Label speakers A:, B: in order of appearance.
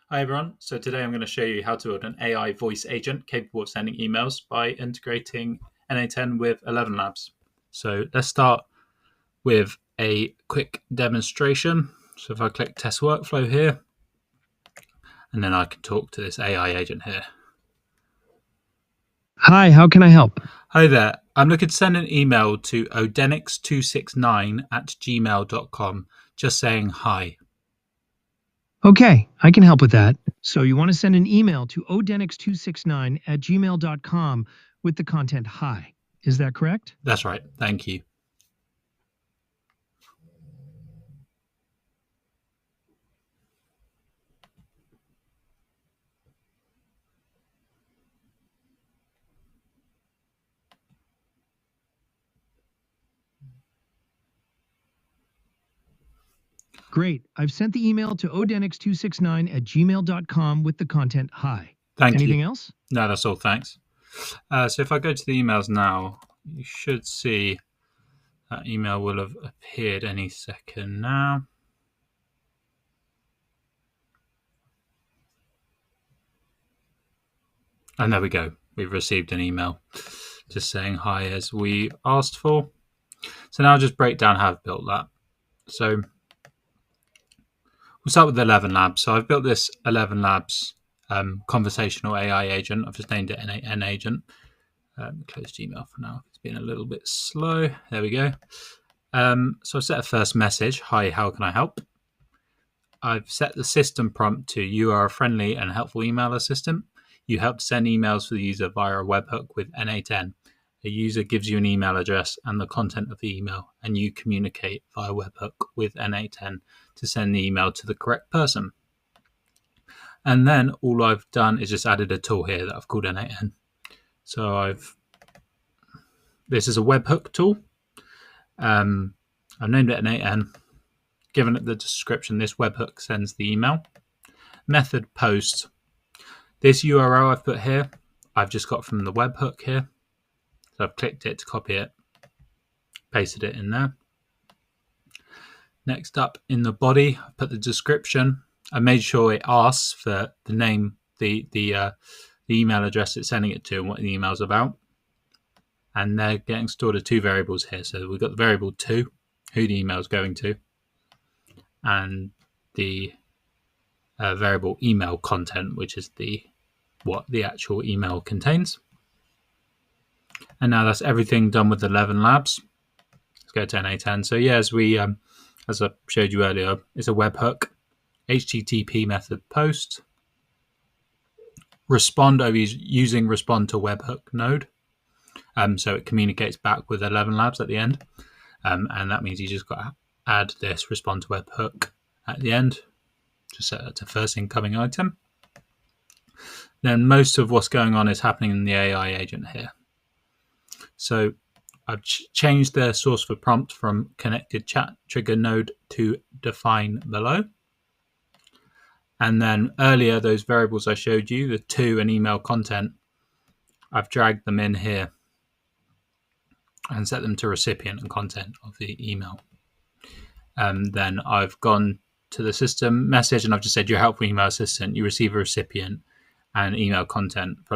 A: Hi everyone. So today I'm going to show you how to build an AI voice agent capable of sending emails by integrating N8n with ElevenLabs. So let's start with a quick demonstration. So if I click test workflow here, and then I can talk to this AI agent here.
B: Hi, how can I help?
A: Hi there. I'm looking to send an email to odenix269@gmail.com just saying hi.
B: Okay, I can help with that. So you want to send an email to odenix269@gmail.com with the content hi. Is that correct?
A: That's right. Thank you.
B: Great. I've sent the email to odenix269@gmail.com with the content hi.
A: Thank
B: Anything
A: you.
B: else?
A: No, that's all. Thanks. So if I go to the emails now, you should see that email will have appeared any second now. And there we go. We've received an email just saying hi as we asked for. So now I'll just break down how I've built that. So we'll start with ElevenLabs. So I've built this ElevenLabs conversational AI agent. I've just named it N8n agent. Close Gmail for now. It's been a little bit slow. There we go. So I've set a first message. Hi, how can I help? I've set the system prompt to you are a friendly and helpful email assistant. You help send emails for the user via a webhook with N8n. A user gives you an email address and the content of the email, and you communicate via webhook with N8n to send the email to the correct person. And then all I've done is just added a tool here that I've called N8n. So this is a webhook tool. I've named it N8n. Given it the description, this webhook sends the email. Method post. This URL I've put here, I've just got from the webhook here. So I've clicked it to copy it, pasted it in there. Next up in the body, I put the description. I made sure it asks for the name, the email address it's sending it to and what the email's about. And they're getting stored as two variables here. So we've got the variable to, who the email's going to, and the variable email content, which is what the actual email contains. And now that's everything done with ElevenLabs. Let's go to N8n. So yeah, as I showed you earlier, it's a webhook, HTTP method post, respond over using respond to webhook node. So it communicates back with ElevenLabs at the end. And that means you just got to add this respond to webhook at the end. Just set that to first incoming item. Then most of what's going on is happening in the AI agent here. So I've changed the source for prompt from connected chat trigger node to define below. And then earlier, those variables I showed you, the to and email content, I've dragged them in here and set them to recipient and content of the email. Then I've gone to the system message and I've just said, you're helpful email assistant. You receive a recipient and email content from